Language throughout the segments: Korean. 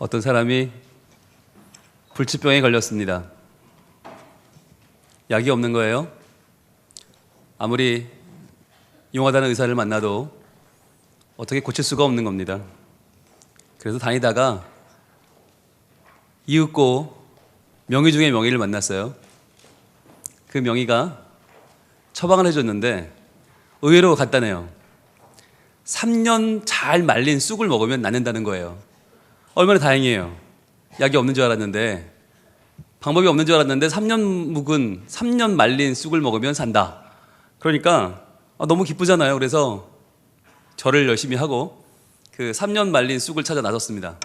어떤 사람이 불치병에 걸렸습니다. 약이 없는 거예요. 아무리 용하다는 의사를 만나도 어떻게 고칠 수가 없는 겁니다. 그래서 다니다가 이윽고 명의 중에 명의를 만났어요. 그 명의가 처방을 해줬는데 의외로 간단해요. 3년 잘 말린 쑥을 먹으면 낫는다는 거예요. 얼마나 다행이에요. 약이 없는 줄 알았는데, 방법이 없는 줄 알았는데 3년 묵은 3년 말린 쑥을 먹으면 산다. 그러니까 너무 기쁘잖아요. 그래서 절을 열심히 하고 그 3년 말린 쑥을 찾아 나섰습니다.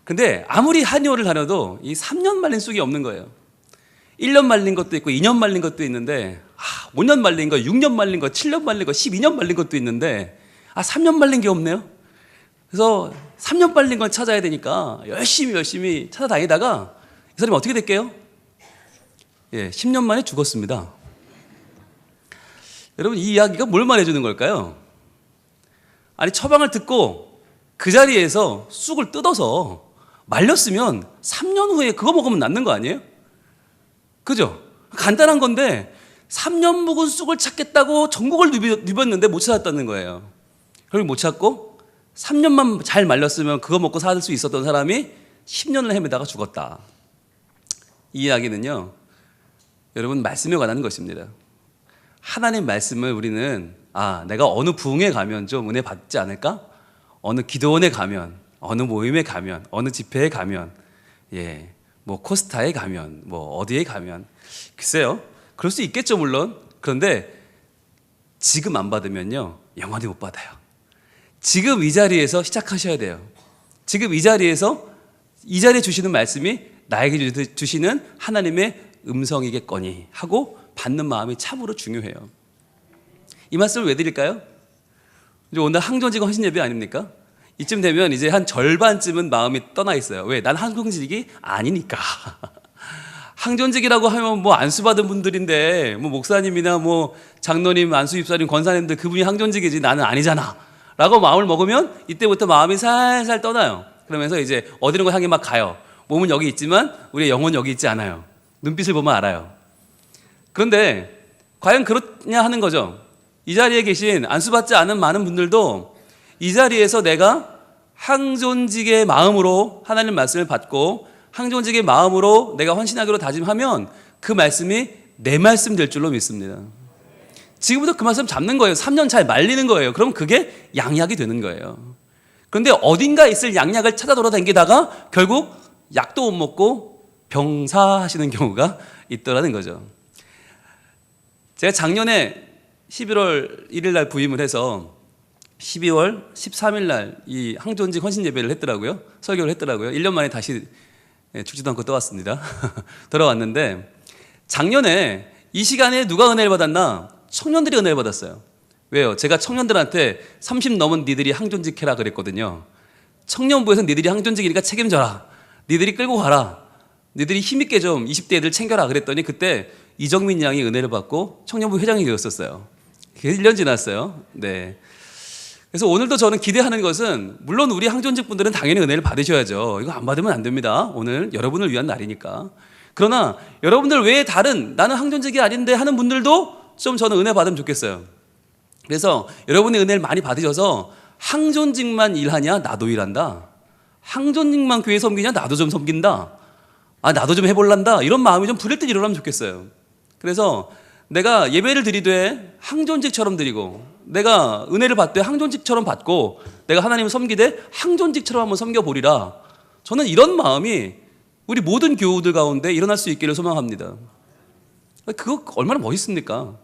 근데 아무리 한의원을 다녀도 이 3년 말린 쑥이 없는 거예요. 1년 말린 것도 있고 2년 말린 것도 있는데 5년 말린 거, 6년 말린 거, 7년 말린 거, 12년 말린 것도 있는데 3년 말린 게 없네요. 그래서 3년 말린 걸 찾아야 되니까 열심히 찾아다니다가 이 사람이 어떻게 됐게요? 10년 만에 죽었습니다. 여러분, 이 이야기가 뭘 말해주는 걸까요? 아니, 처방을 듣고 그 자리에서 쑥을 뜯어서 말렸으면 3년 후에 그거 먹으면 낫는 거 아니에요? 그죠? 간단한 건데 3년 묵은 쑥을 찾겠다고 전국을 누볐는데 못 찾았다는 거예요. 그걸 못 찾고 3년만 잘 말렸으면 그거 먹고 살 수 있었던 사람이 10년을 헤매다가 죽었다. 이 이야기는요, 여러분, 말씀에 관한 것입니다. 하나님 말씀을 우리는 내가 어느 부흥에 가면 좀 은혜 받지 않을까? 어느 기도원에 가면, 어느 모임에 가면, 어느 집회에 가면, 뭐 코스타에 가면, 뭐 어디에 가면, 글쎄요, 그럴 수 있겠죠, 물론. 그런데 지금 안 받으면요, 영원히 못 받아요. 지금 이 자리에서 시작하셔야 돼요. 지금 이 자리에 주시는 말씀이 나에게 주시는 하나님의 음성이겠거니 하고 받는 마음이 참으로 중요해요. 이 말씀을 왜 드릴까요? 이제 오늘 항존직 헌신예배 아닙니까? 이쯤 되면 이제 한 절반쯤은 마음이 떠나 있어요. 왜? 난 항존직이 아니니까. 항존직이라고 하면 뭐 안수 받은 분들인데, 뭐 목사님이나 뭐 장로님, 안수 입사님, 권사님들 그분이 항존직이지 나는 아니잖아 라고 마음을 먹으면 이때부터 마음이 살살 떠나요. 그러면서 이제 어디론가 향해 막 가요. 몸은 여기 있지만 우리의 영혼은 여기 있지 않아요. 눈빛을 보면 알아요. 그런데 과연 그렇냐 하는 거죠. 이 자리에 계신 안수받지 않은 많은 분들도 이 자리에서 내가 항존직의 마음으로 하나님 말씀을 받고 항존직의 마음으로 내가 헌신하기로 다짐하면 그 말씀이 내 말씀 될 줄로 믿습니다. 지금부터 그 말씀 잡는 거예요. 3년 잘 말리는 거예요. 그럼 그게 양약이 되는 거예요. 그런데 어딘가 있을 양약을 찾아 돌아다니다가 결국 약도 못 먹고 병사하시는 경우가 있더라는 거죠. 제가 작년에 11월 1일 날 부임을 해서 12월 13일 날 이 항존직 헌신 예배를 했더라고요. 설교를 했더라고요. 1년 만에 다시 죽지도 않고 떠왔습니다. 돌아왔는데 작년에 이 시간에 누가 은혜를 받았나? 청년들이 은혜를 받았어요. 왜요? 제가 청년들한테 30 넘은 니들이 항존직 해라 그랬거든요. 청년부에서 니들이 항존직이니까 책임져라. 니들이 끌고 가라. 니들이 힘있게 좀 20대 애들 챙겨라 그랬더니 그때 이정민 양이 은혜를 받고 청년부 회장이 되었었어요. 그게 1년 지났어요. 네. 그래서 오늘도 저는 기대하는 것은 물론 우리 항존직 분들은 당연히 은혜를 받으셔야죠. 이거 안 받으면 안 됩니다. 오늘 여러분을 위한 날이니까. 그러나 여러분들 외에 다른 나는 항존직이 아닌데 하는 분들도 좀 저는 은혜 받으면 좋겠어요. 그래서 여러분이 은혜를 많이 받으셔서 항존직만 일하냐? 나도 일한다. 항존직만 교회 섬기냐? 나도 좀 섬긴다. 나도 좀 해볼란다. 이런 마음이 좀 부릴 때 일어나면 좋겠어요. 그래서 내가 예배를 드리되 항존직처럼 드리고 내가 은혜를 받되 항존직처럼 받고 내가 하나님을 섬기되 항존직처럼 한번 섬겨보리라. 저는 이런 마음이 우리 모든 교우들 가운데 일어날 수 있기를 소망합니다. 그거 얼마나 멋있습니까?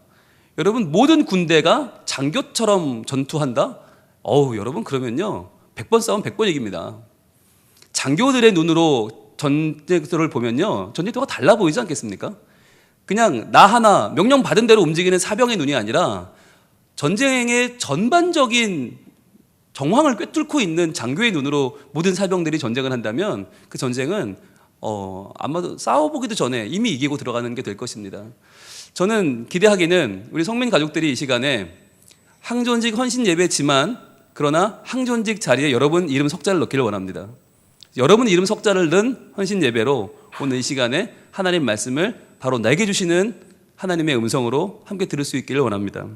여러분, 모든 군대가 장교처럼 전투한다? 여러분, 그러면요 100번 싸우면 100번 이깁니다. 장교들의 눈으로 전쟁터를 보면요 전쟁터가 달라 보이지 않겠습니까? 그냥 나 하나 명령 받은 대로 움직이는 사병의 눈이 아니라 전쟁의 전반적인 정황을 꿰뚫고 있는 장교의 눈으로 모든 사병들이 전쟁을 한다면 그 전쟁은 아마도 싸워보기도 전에 이미 이기고 들어가는 게 될 것입니다. 저는 기대하기는 우리 성민 가족들이 이 시간에 항존직 헌신 예배지만 그러나 항존직 자리에 여러분 이름 석자를 넣기를 원합니다. 여러분 이름 석자를 넣은 헌신 예배로 오늘 이 시간에 하나님 말씀을 바로 내게 주시는 하나님의 음성으로 함께 들을 수 있기를 원합니다.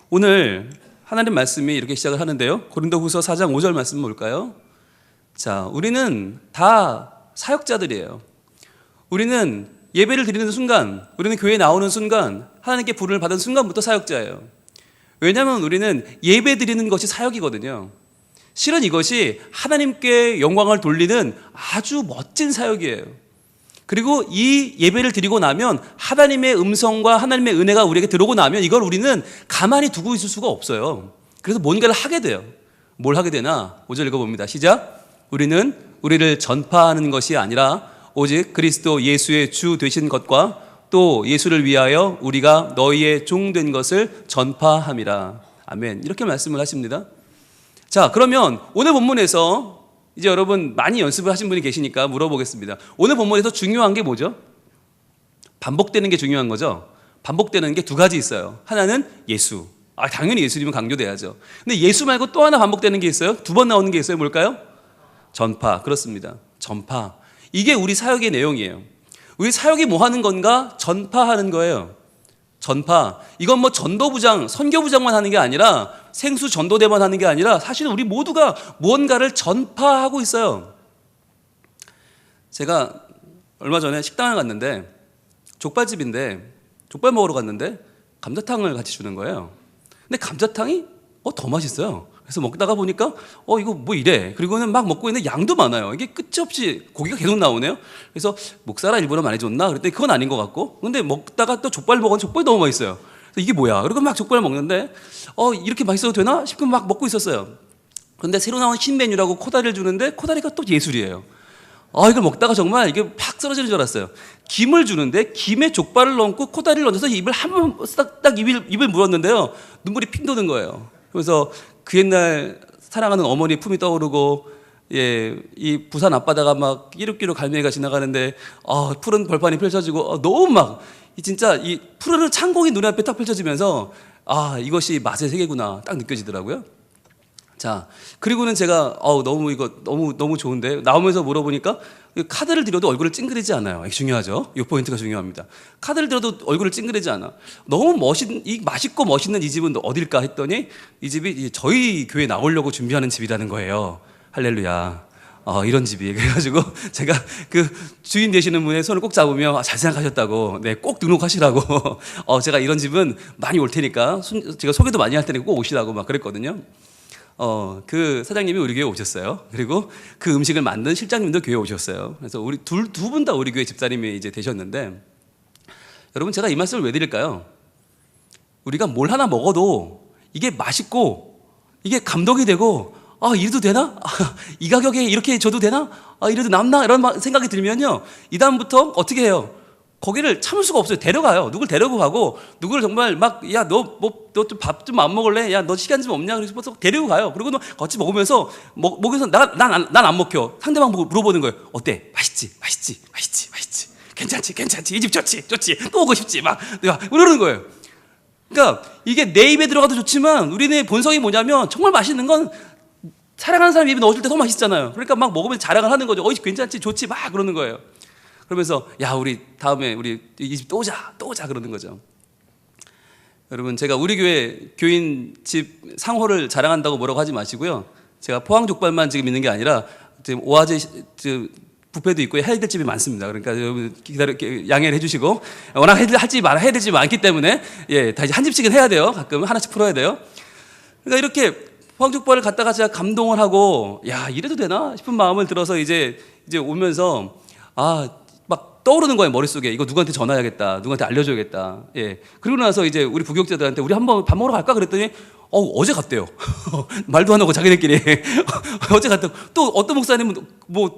오늘 하나님 말씀이 이렇게 시작을 하는데요. 고린도후서 4장 5절 말씀 볼까요? 자, 우리는 다 사역자들이에요. 우리는 예배를 드리는 순간, 우리는 교회에 나오는 순간, 하나님께 부름을 받은 순간부터 사역자예요. 왜냐하면 우리는 예배 드리는 것이 사역이거든요. 실은 이것이 하나님께 영광을 돌리는 아주 멋진 사역이에요. 그리고 이 예배를 드리고 나면 하나님의 음성과 하나님의 은혜가 우리에게 들어오고 나면 이걸 우리는 가만히 두고 있을 수가 없어요. 그래서 뭔가를 하게 돼요. 뭘 하게 되나? 5절 읽어봅니다. 시작. 우리는 우리를 전파하는 것이 아니라 오직 그리스도 예수의 주 되신 것과 또 예수를 위하여 우리가 너희의 종 된 것을 전파함이라. 아멘. 이렇게 말씀을 하십니다. 자, 그러면 오늘 본문에서 이제 여러분 많이 연습을 하신 분이 계시니까 물어보겠습니다. 오늘 본문에서 중요한 게 뭐죠? 반복되는 게 중요한 거죠. 반복되는 게 두 가지 있어요. 하나는 예수. 당연히 예수님은 강조돼야죠. 근데 예수 말고 또 하나 반복되는 게 있어요. 두 번 나오는 게 있어요. 뭘까요? 전파. 그렇습니다. 전파. 이게 우리 사역의 내용이에요. 우리 사역이 뭐 하는 건가? 전파하는 거예요. 전파. 이건 뭐 전도부장, 선교부장만 하는 게 아니라 생수 전도대만 하는 게 아니라 사실은 우리 모두가 무언가를 전파하고 있어요. 제가 얼마 전에 식당을 갔는데 족발집인데 족발 먹으러 갔는데 감자탕을 같이 주는 거예요. 근데 감자탕이 더 맛있어요. 그래서 먹다가 보니까 이거 뭐 이래. 그리고는 막 먹고 있는데 양도 많아요. 이게 끝이 없이 고기가 계속 나오네요. 그래서 목살아 일부러 많이 줬나? 그랬더니 그건 아닌 것 같고. 근데 먹다가 또 족발 먹었는데 족발이 너무 맛있어요. 그래서 이게 뭐야? 그리고 막 족발을 먹는데 이렇게 맛있어도 되나? 싶으면 막 먹고 있었어요. 그런데 새로 나온 신메뉴라고 코다리를 주는데 코다리가 또 예술이에요. 이걸 먹다가 정말 이게 팍 쓰러지는 줄 알았어요. 김을 주는데 김에 족발을 넣고 코다리를 얹어서 입을 한 번 딱 입을 물었는데요. 눈물이 핑 도는 거예요. 그래서 그 옛날 사랑하는 어머니 품이 떠오르고, 이 부산 앞바다가 막 끼룩끼룩 갈매기가 지나가는데, 푸른 벌판이 펼쳐지고, 너무 막, 진짜 이 푸르른 창공이 눈에 앞에 딱 펼쳐지면서, 이것이 맛의 세계구나, 딱 느껴지더라고요. 자, 그리고는 제가, 너무 좋은데, 나오면서 물어보니까, 카드를 들여도 얼굴을 찡그리지 않아요. 이게 중요하죠. 이 포인트가 중요합니다. 카드를 들여도 얼굴을 찡그리지 않아. 너무 맛있고 멋있는 이 집은 어딜까 했더니 이 집이 저희 교회 나오려고 준비하는 집이라는 거예요. 할렐루야. 이런 집이. 그래가지고 제가 그 주인 되시는 분의 손을 꼭 잡으며 잘 생각하셨다고, 네, 꼭 등록하시라고, 제가 이런 집은 많이 올 테니까, 제가 소개도 많이 할 테니까 꼭 오시라고 막 그랬거든요. 그 사장님이 우리 교회에 오셨어요. 그리고 그 음식을 만든 실장님도 교회에 오셨어요. 그래서 우리 두 분 다 우리 교회 집사님이 이제 되셨는데, 여러분 제가 이 말씀을 왜 드릴까요? 우리가 뭘 하나 먹어도 이게 맛있고 이게 감동이 되고, 이래도 되나? 이 가격에 이렇게 줘도 되나? 이래도 남나? 이런 생각이 들면요, 이 다음부터 어떻게 해요? 거기를 참을 수가 없어요. 데려가요. 누굴 데리고 가고, 누구를 정말 막, 야, 너 좀 밥 좀 안 먹을래? 야, 너 시간 좀 없냐? 그래서 데리고 가요. 그리고 같이 먹으면서, 먹으면서 난 안 먹혀. 상대방 보고 물어보는 거예요. 어때? 맛있지? 괜찮지? 이 집 좋지? 또 오고 싶지? 막 이러는 거예요. 그러니까 이게 내 입에 들어가도 좋지만, 우리네 본성이 뭐냐면, 정말 맛있는 건 사랑하는 사람 입에 넣어줄 때 더 맛있잖아요. 그러니까 막 먹으면 자랑을 하는 거죠. 괜찮지? 좋지? 막 그러는 거예요. 그러면서 우리 다음에 우리 이 집 또 오자 그러는 거죠. 여러분, 제가 우리 교회 교인 집 상호를 자랑한다고 뭐라고 하지 마시고요. 제가 포항 족발만 지금 있는 게 아니라 지금 오아지 뷔페도 있고 해야 될 집이 많습니다. 그러니까 여러분 양해를 해주시고, 워낙 해야 될 집이 많기 때문에 다 이제 한 집씩은 해야 돼요. 가끔 하나씩 풀어야 돼요. 그러니까 이렇게 포항 족발을 갖다가 제가 감동을 하고, 이래도 되나 싶은 마음을 들어서 이제 오면서 막 떠오르는 거예요, 머릿속에. 이거 누구한테 전화해야겠다, 누구한테 알려줘야겠다. 그리고 나서 이제 우리 부교육자들한테 우리 한번 밥 먹으러 갈까 그랬더니 어제 갔대요. 말도 안 하고 자기네끼리 어제 갔다고. 또 어떤 목사님은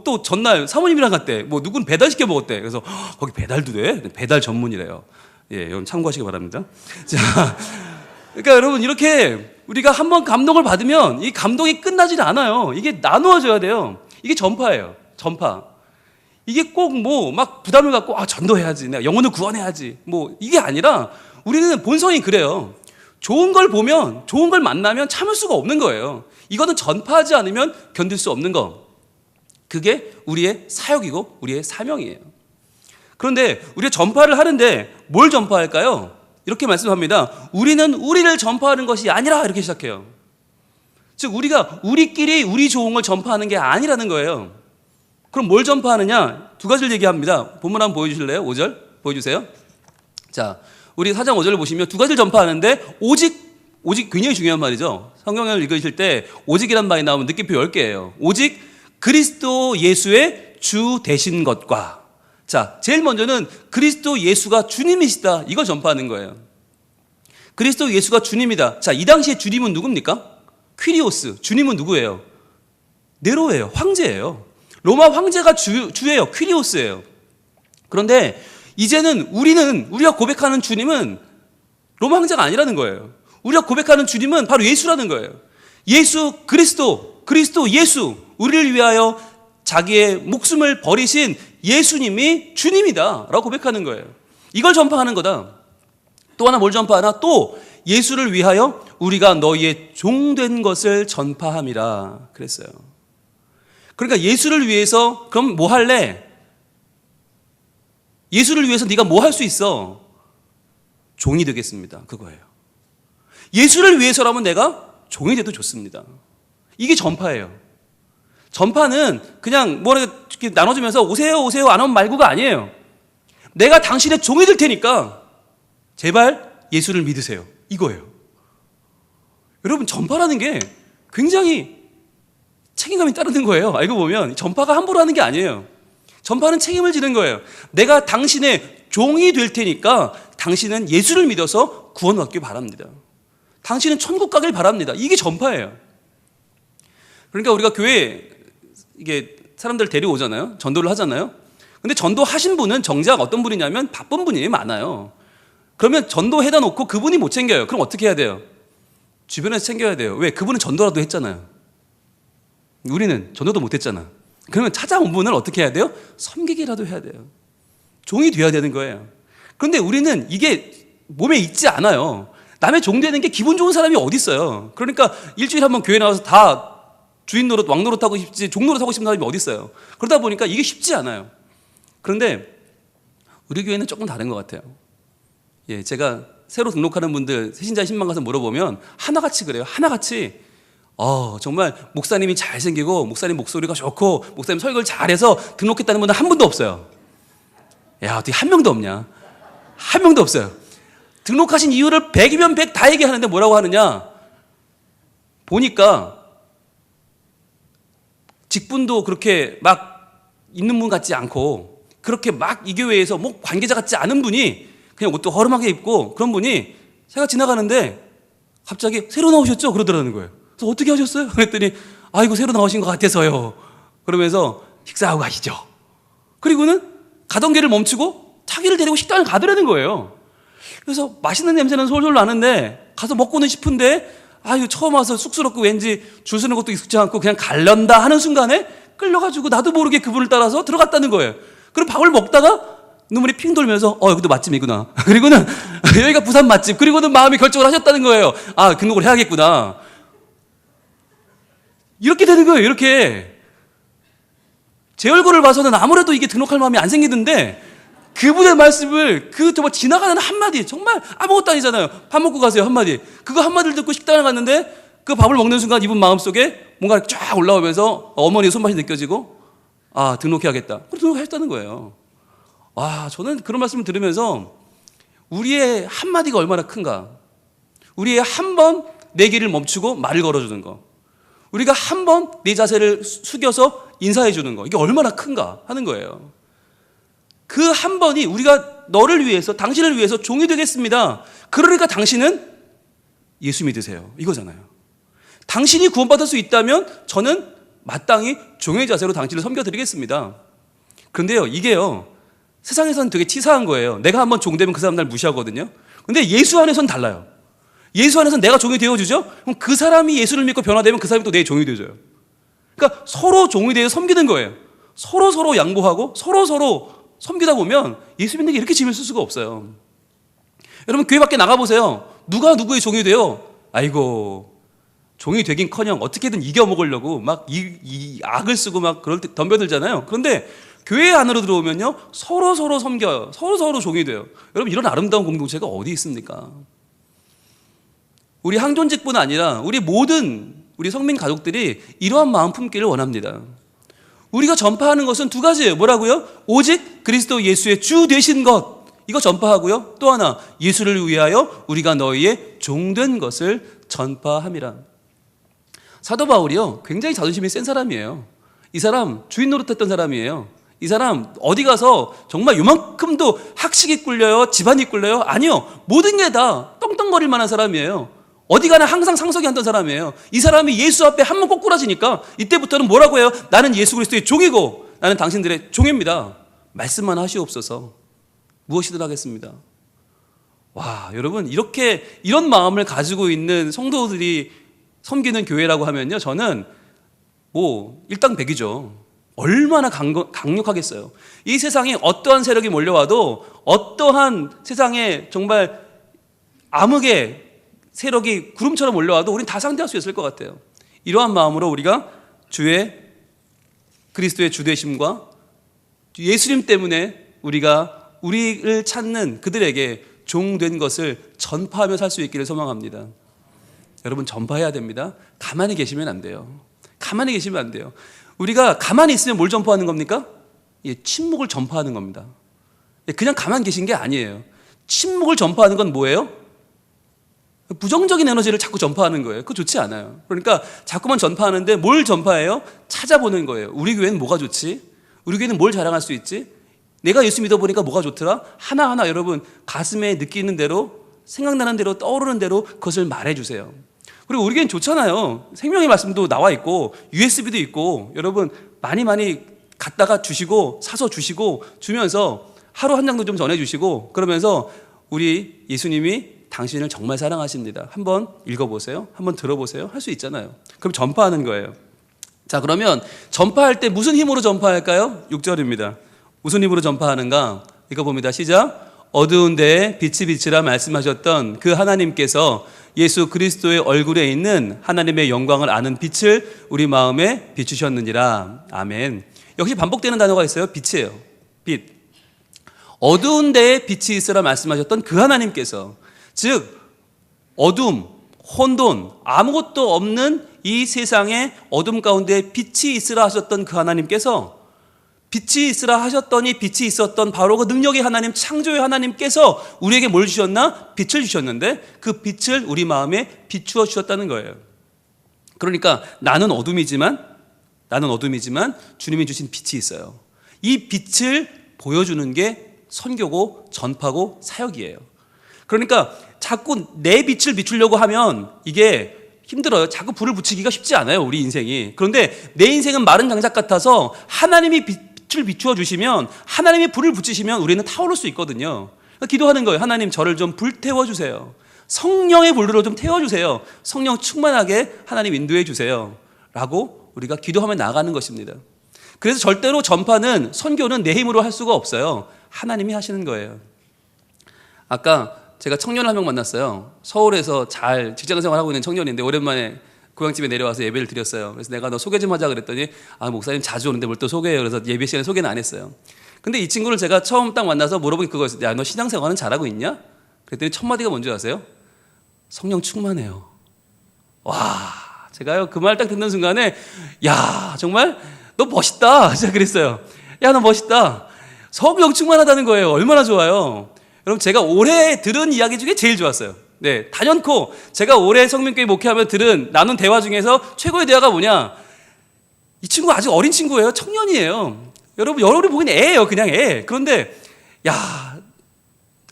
또 전날 사모님이랑 갔대. 누군 배달시켜 먹었대. 그래서 거기 배달도 돼? 배달 전문이래요. 여러분 참고하시기 바랍니다. 자, 그러니까 여러분, 이렇게 우리가 한번 감동을 받으면 이 감동이 끝나지 않아요. 이게 나누어져야 돼요. 이게 전파예요. 전파. 이게 꼭 막 부담을 갖고 전도해야지, 내가 영혼을 구원해야지, 이게 아니라 우리는 본성이 그래요. 좋은 걸 보면, 좋은 걸 만나면 참을 수가 없는 거예요. 이거는 전파하지 않으면 견딜 수 없는 거. 그게 우리의 사역이고 우리의 사명이에요. 그런데 우리가 전파를 하는데 뭘 전파할까요? 이렇게 말씀합니다. 우리는 우리를 전파하는 것이 아니라 이렇게 시작해요. 즉 우리가 우리끼리 우리 좋은 걸 전파하는 게 아니라는 거예요. 그럼 뭘 전파하느냐? 두 가지를 얘기합니다. 본문 한번 보여주실래요? 5절 보여주세요. 자, 우리 4장 5절을 보시면 두 가지를 전파하는데 오직 굉장히 중요한 말이죠. 성경을 읽으실 때 오직이란 말이 나오면 느낌표 10개예요. 오직 그리스도 예수의 주 되신 것과, 자, 제일 먼저는 그리스도 예수가 주님이시다, 이걸 전파하는 거예요. 그리스도 예수가 주님이다. 자, 이 당시에 주님은 누굽니까? 퀴리오스. 주님은 누구예요? 네로예요. 황제예요. 로마 황제가 주예요. 퀴리오스예요. 그런데 이제는 우리가 고백하는 주님은 로마 황제가 아니라는 거예요. 우리가 고백하는 주님은 바로 예수라는 거예요. 예수 그리스도 예수, 우리를 위하여 자기의 목숨을 버리신 예수님이 주님이다 라고 고백하는 거예요. 이걸 전파하는 거다. 또 하나 뭘 전파하나? 또 예수를 위하여 우리가 너희의 종된 것을 전파함이라 그랬어요. 그러니까 예수를 위해서 그럼 뭐 할래? 예수를 위해서 네가 뭐 할 수 있어? 종이 되겠습니다. 그거예요. 예수를 위해서라면 내가 종이 돼도 좋습니다. 이게 전파예요. 전파는 그냥 뭐 이렇게 나눠주면서 오세요 안 오면 말고가 아니에요. 내가 당신의 종이 될 테니까 제발 예수를 믿으세요, 이거예요. 여러분, 전파라는 게 굉장히 책임감이 따르는 거예요. 알고 보면 전파가 함부로 하는 게 아니에요. 전파는 책임을 지는 거예요. 내가 당신의 종이 될 테니까 당신은 예수를 믿어서 구원받길 바랍니다. 당신은 천국 가길 바랍니다. 이게 전파예요. 그러니까 우리가 교회에 이게 사람들 데려오잖아요. 전도를 하잖아요. 근데 전도하신 분은 정작 어떤 분이냐면 바쁜 분이 많아요. 그러면 전도해다 놓고 그분이 못 챙겨요. 그럼 어떻게 해야 돼요? 주변에서 챙겨야 돼요. 왜? 그분은 전도라도 했잖아요. 우리는 전도도 못 했잖아. 그러면 찾아온 분을 어떻게 해야 돼요? 섬기기라도 해야 돼요. 종이 돼야 되는 거예요. 그런데 우리는 이게 몸에 있지 않아요. 남의 종 되는 게 기분 좋은 사람이 어디 있어요. 그러니까 일주일에 한 번 교회 나와서 다 주인 노릇, 왕 노릇 하고 싶지 종 노릇 하고 싶은 사람이 어디 있어요. 그러다 보니까 이게 쉽지 않아요. 그런데 우리 교회는 조금 다른 것 같아요. 예, 제가 새로 등록하는 분들 새신자 신방 가서 물어보면 하나같이 그래요. 하나같이 정말 목사님이 잘생기고 목사님 목소리가 좋고 목사님 설교를 잘해서 등록했다는 분은 한 분도 없어요. 야, 어떻게 한 명도 없냐? 한 명도 없어요. 등록하신 이유를 100이면 100 다 얘기하는데 뭐라고 하느냐? 보니까 직분도 그렇게 막 있는 분 같지 않고 그렇게 막 이 교회에서 뭐 관계자 같지 않은 분이 그냥 옷도 허름하게 입고 그런 분이 제가 지나가는데 갑자기 새로 나오셨죠? 그러더라는 거예요. 그래서 어떻게 하셨어요? 그랬더니 이거 새로 나오신 것 같아서요. 그러면서 식사하고 가시죠. 그리고는 가던 길을 멈추고 자기를 데리고 식당을 가더라는 거예요. 그래서 맛있는 냄새는 솔솔 나는데 가서 먹고는 싶은데 이거 처음 와서 쑥스럽고 왠지 줄 서는 것도 익숙지 않고 그냥 갈련다 하는 순간에 끌려가지고 나도 모르게 그분을 따라서 들어갔다는 거예요. 그럼 밥을 먹다가 눈물이 핑 돌면서 여기도 맛집이구나. 그리고는 여기가 부산 맛집. 그리고는 마음이 결정을 하셨다는 거예요. 등록을 해야겠구나. 이렇게 되는 거예요. 이렇게 제 얼굴을 봐서는 아무래도 이게 등록할 마음이 안 생기는데 그분의 말씀을 정말 지나가는 한마디, 정말 아무것도 아니잖아요. 밥 먹고 가세요 한마디. 그거 한마디를 듣고 식당을 갔는데 그 밥을 먹는 순간 이분 마음속에 뭔가 쫙 올라오면서 어머니의 손맛이 느껴지고 등록해야겠다. 그래서 등록하셨다는 거예요. 저는 그런 말씀을 들으면서 우리의 한마디가 얼마나 큰가. 우리의 한 번 내 길을 멈추고 말을 걸어주는 거, 우리가 한 번 내 자세를 숙여서 인사해 주는 거, 이게 얼마나 큰가 하는 거예요. 그 한 번이 우리가 너를 위해서, 당신을 위해서 종이 되겠습니다. 그러니까 당신은 예수 믿으세요, 이거잖아요. 당신이 구원받을 수 있다면 저는 마땅히 종의 자세로 당신을 섬겨드리겠습니다. 그런데요, 이게요, 세상에서는 되게 치사한 거예요. 내가 한번 종 되면 그 사람 날 무시하거든요. 근데 예수 안에서는 달라요. 예수 안에서는 내가 종이 되어주죠? 그럼 그 사람이 예수를 믿고 변화되면 그 사람이 또 내 종이 되어줘요. 그러니까 서로 종이 되어 섬기는 거예요. 서로 양보하고 서로 섬기다 보면 예수 믿는 게 이렇게 재미있을 수가 없어요. 여러분, 교회 밖에 나가보세요. 누가 누구의 종이 돼요? 아이고, 종이 되긴커녕 어떻게든 이겨먹으려고 막 이 악을 쓰고 막 그럴 때 덤벼들잖아요. 그런데 교회 안으로 들어오면요, 서로 섬겨요. 서로 종이 돼요. 여러분, 이런 아름다운 공동체가 어디 있습니까? 우리 항존직뿐 아니라 우리 모든 우리 성민 가족들이 이러한 마음 품기를 원합니다. 우리가 전파하는 것은 두 가지예요. 뭐라고요? 오직 그리스도 예수의 주 되신 것, 이거 전파하고요. 또 하나, 예수를 위하여 우리가 너희의 종된 것을 전파함이라. 사도 바울이요, 굉장히 자존심이 센 사람이에요. 이 사람 주인 노릇했던 사람이에요. 이 사람 어디 가서 정말 요만큼도 학식이 꿀려요? 집안이 꿀려요? 아니요. 모든 게 다 떵떵거릴 만한 사람이에요. 어디 가나 항상 상석이 앉던 사람이에요. 이 사람이 예수 앞에 한 번 꼬꾸라지니까 이때부터는 뭐라고 해요? 나는 예수 그리스도의 종이고 나는 당신들의 종입니다. 말씀만 하시옵소서. 무엇이든 하겠습니다. 와, 여러분, 이런 마음을 가지고 있는 성도들이 섬기는 교회라고 하면요, 저는 일당백이죠. 얼마나 강력하겠어요. 이 세상에 어떠한 세력이 몰려와도, 어떠한 세상에 정말 암흑의 세력이 구름처럼 몰려와도 우린 다 상대할 수 있을 것 같아요. 이러한 마음으로 우리가 그리스도의 주되심과 예수님 때문에 우리가 우리를 찾는 그들에게 종된 것을 전파하며 살 수 있기를 소망합니다. 여러분, 전파해야 됩니다. 가만히 계시면 안 돼요. 가만히 계시면 안 돼요. 우리가 가만히 있으면 뭘 전파하는 겁니까? 침묵을 전파하는 겁니다. 그냥 가만히 계신 게 아니에요. 침묵을 전파하는 건 뭐예요? 부정적인 에너지를 자꾸 전파하는 거예요. 그거 좋지 않아요. 그러니까 자꾸만 전파하는데 뭘 전파해요? 찾아보는 거예요. 우리 교회는 뭐가 좋지? 우리 교회는 뭘 자랑할 수 있지? 내가 예수 믿어보니까 뭐가 좋더라? 하나하나 여러분 가슴에 느끼는 대로, 생각나는 대로, 떠오르는 대로 그것을 말해주세요. 그리고 우리 교회는 좋잖아요. 생명의 말씀도 나와 있고 USB도 있고, 여러분 많이 갖다가 주시고 사서 주시고 주면서 하루 한 장도 좀 전해주시고, 그러면서 우리 예수님이 당신을 정말 사랑하십니다. 한번 읽어보세요. 한번 들어보세요. 할 수 있잖아요. 그럼 전파하는 거예요. 자, 그러면 전파할 때 무슨 힘으로 전파할까요? 6절입니다. 무슨 힘으로 전파하는가? 읽어봅니다. 시작. 어두운 데에 빛이 비치라 말씀하셨던 그 하나님께서 예수 그리스도의 얼굴에 있는 하나님의 영광을 아는 빛을 우리 마음에 비추셨느니라. 아멘. 역시 반복되는 단어가 있어요. 빛이에요. 빛. 어두운 데에 빛이 있으라 말씀하셨던 그 하나님께서, 즉 어둠, 혼돈, 아무것도 없는 이 세상의 어둠 가운데 빛이 있으라 하셨던 그 하나님께서, 빛이 있으라 하셨더니 빛이 있었던 바로 그 능력의 하나님, 창조의 하나님께서 우리에게 뭘 주셨나? 빛을 주셨는데 그 빛을 우리 마음에 비추어 주셨다는 거예요. 그러니까 나는 어둠이지만 주님이 주신 빛이 있어요. 이 빛을 보여주는 게 선교고 전파고 사역이에요. 그러니까 자꾸 내 빛을 비추려고 하면 이게 힘들어요. 자꾸 불을 붙이기가 쉽지 않아요, 우리 인생이. 그런데 내 인생은 마른 장작 같아서 하나님이 빛을 비추어 주시면, 하나님이 불을 붙이시면 우리는 타오를 수 있거든요. 그러니까 기도하는 거예요. 하나님, 저를 좀 불태워 주세요. 성령의 불로 좀 태워주세요. 성령 충만하게 하나님 인도해 주세요. 라고 우리가 기도하며 나아가는 것입니다. 그래서 절대로 전파는, 선교는 내 힘으로 할 수가 없어요. 하나님이 하시는 거예요. 아까 제가 청년을 한 명 만났어요. 서울에서 잘 직장생활 하고 있는 청년인데 오랜만에 고향집에 내려와서 예배를 드렸어요. 그래서 내가 너 소개 좀 하자 그랬더니, 목사님 자주 오는데 뭘 또 소개해요. 그래서 예배 시간에 소개는 안 했어요. 근데 이 친구를 제가 처음 딱 만나서 물어본 게 그거였어요. 야, 너 신앙생활은 잘하고 있냐? 그랬더니 첫 마디가 뭔지 아세요? 성령 충만해요. 와, 제가요 그 말 딱 듣는 순간에, 야, 정말 너 멋있다. 진짜 그랬어요. 야, 너 멋있다. 성령 충만하다는 거예요. 얼마나 좋아요. 여러분, 제가 올해 들은 이야기 중에 제일 좋았어요. 네, 단연코 제가 올해 성민교회 목회하며 들은 나눈 대화 중에서 최고의 대화가 뭐냐? 이 친구 아직 어린 친구예요. 청년이에요. 여러분이 보기엔 애예요. 그냥 애. 그런데 야,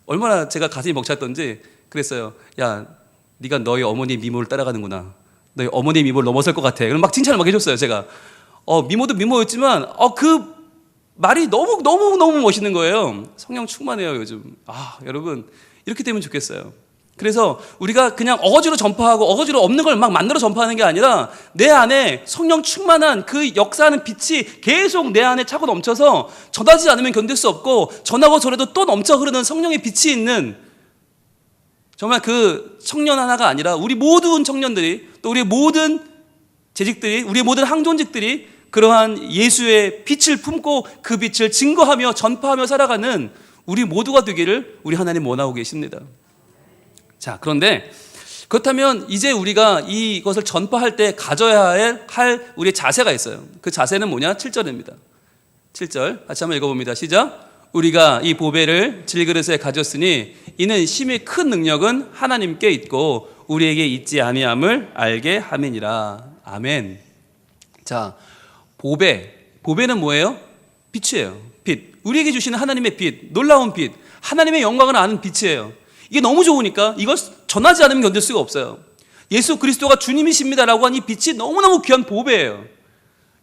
얼마나 제가 가슴이 벅찼던지 그랬어요. 야, 네가 너희 어머니 미모를 따라가는구나. 너희 어머니 미모를 넘어설 것 같아. 그럼 막 칭찬을 막 해줬어요. 제가 미모도 미모였지만 그 말이 너무 멋있는 거예요. 성령 충만해요, 요즘. 여러분, 이렇게 되면 좋겠어요. 그래서 우리가 그냥 어거지로 전파하고 어거지로 없는 걸 막 만들어 전파하는 게 아니라, 내 안에 성령 충만한 그 역사하는 빛이 계속 내 안에 차고 넘쳐서 전하지 않으면 견딜 수 없고, 전하고 전해도 또 넘쳐 흐르는 성령의 빛이 있는 정말 그 청년 하나가 아니라 우리 모든 청년들이, 또 우리 모든 재직들이, 우리 모든 항존직들이 그러한 예수의 빛을 품고 그 빛을 증거하며 전파하며 살아가는 우리 모두가 되기를 우리 하나님 원하고 계십니다. 자, 그런데 그렇다면 이제 우리가 이것을 전파할 때 가져야 할 우리의 자세가 있어요. 그 자세는 뭐냐? 7절입니다. 7절 같이 한번 읽어봅니다. 시작. 우리가 이 보배를 질그릇에 가졌으니 이는 심히 큰 능력은 하나님께 있고 우리에게 있지 아니함을 알게 함이니라. 아멘. 자, 보배는 뭐예요? 빛이에요. 빛. 우리에게 주시는 하나님의 빛, 놀라운 빛, 하나님의 영광을 아는 빛이에요. 이게 너무 좋으니까 이걸 전하지 않으면 견딜 수가 없어요. 예수 그리스도가 주님이십니다라고 한 이 빛이 너무너무 귀한 보배예요.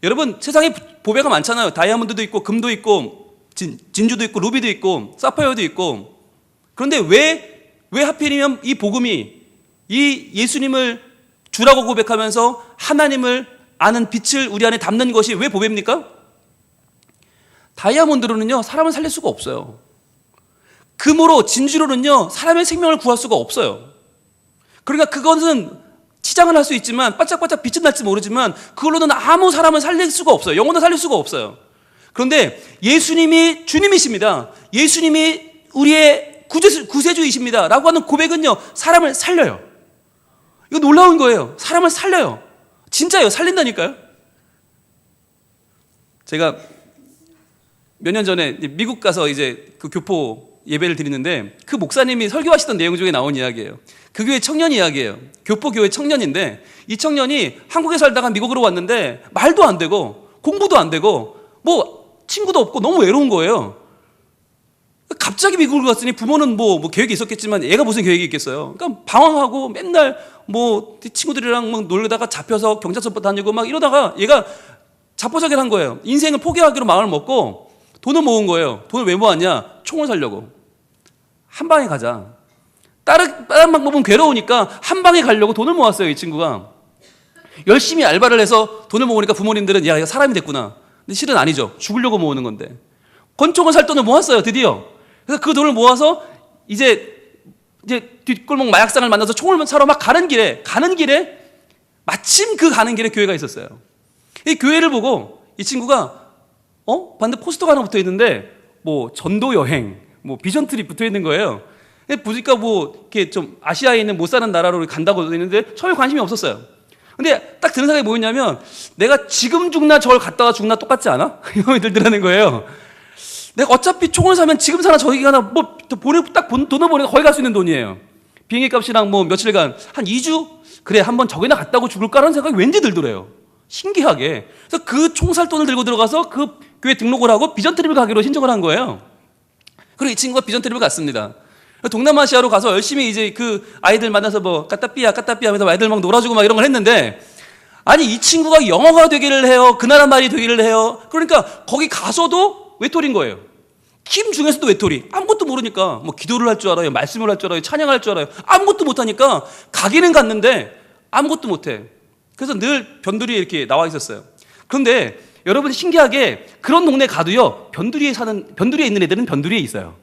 여러분, 세상에 보배가 많잖아요. 다이아몬드도 있고 금도 있고 진주도 있고 루비도 있고 사파이어도 있고. 그런데 왜 하필이면 이 복음이, 이 예수님을 주라고 고백하면서 하나님을 아는 빛을 우리 안에 담는 것이 왜 보배입니까? 다이아몬드로는요 사람을 살릴 수가 없어요. 금으로, 진주로는요 사람의 생명을 구할 수가 없어요. 그러니까 그것은 치장을 할 수 있지만, 반짝반짝 빛은 날지 모르지만 그걸로는 아무 사람을 살릴 수가 없어요. 영혼을 살릴 수가 없어요. 그런데 예수님이 주님이십니다, 예수님이 우리의 구세주이십니다 라고 하는 고백은요 사람을 살려요. 이거 놀라운 거예요. 사람을 살려요. 진짜예요. 살린다니까요. 제가 몇 년 전에 미국 가서 이제 그 교포 예배를 드리는데, 그 목사님이 설교하시던 내용 중에 나온 이야기예요. 그 교회 청년 이야기예요. 교포 교회 청년인데, 이 청년이 한국에 살다가 미국으로 왔는데 말도 안 되고 공부도 안 되고 뭐 친구도 없고 너무 외로운 거예요. 갑자기 미국을 갔으니 부모는 뭐 계획이 있었겠지만 얘가 무슨 계획이 있겠어요. 그러니까 방황하고 맨날 뭐 친구들이랑 막 놀다가 잡혀서 경찰서 다니고 막 이러다가 얘가 자포자기를 한 거예요. 인생을 포기하기로 마음을 먹고 돈을 모은 거예요. 돈을 왜 모았냐? 총을 사려고. 한 방에 가자. 다른 방법은 괴로우니까 한 방에 가려고 돈을 모았어요, 이 친구가. 열심히 알바를 해서 돈을 모으니까 부모님들은 야, 이거 사람이 됐구나. 근데 실은 아니죠. 죽으려고 모으는 건데. 권총을 살 돈을 모았어요, 드디어. 그래서 그 돈을 모아서 이제 뒷골목 마약상을 만나서 총을 사러 막 가는 길에 마침 그 가는 길에 교회가 있었어요. 이 교회를 보고 이 친구가 반대 포스터가 하나 붙어 있는데 뭐 전도 여행, 뭐 비전 트립 붙어 있는 거예요. 보니까 뭐 이렇게 좀 아시아에 있는 못 사는 나라로 간다고 되어 있는데 처음에 관심이 없었어요. 근데 딱 드는 생각이 뭐였냐면, 내가 지금 죽나 저걸 갔다가 죽나 똑같지 않아? 이런 들더라는 거예요. 내가 어차피 총을 사면 지금 사나 저기 가나 뭐 돈을 보내고 거기 갈 수 있는 돈이에요. 비행기 값이랑 뭐 며칠간 한 2주 그래 한번 저기나 갔다고 죽을까라는 생각이 왠지 들더래요. 신기하게. 그래서 그 총 살 돈을 들고 들어가서 그 교회 등록을 하고 비전 트립을 가기로 신청을 한 거예요. 그리고 이 친구가 비전 트립을 갔습니다. 동남아시아로 가서 열심히 이제 그 아이들 만나서 뭐 까따삐야 하면서 아이들 막 놀아주고 막 이런 걸 했는데, 아니 이 친구가 영어가 되기를 해요. 그 나라 말이 되기를 해요. 그러니까 거기 가서도 외톨인 거예요. 팀 중에서도 외톨이. 아무것도 모르니까 뭐 기도를 할 줄 알아요, 말씀을 할 줄 알아요, 찬양을 할 줄 알아요. 아무것도 못하니까 가기는 갔는데 아무것도 못해. 그래서 늘 변두리에 이렇게 나와 있었어요. 그런데 여러분 신기하게 그런 동네 가도요, 변두리에 있는 애들은 변두리에 있어요.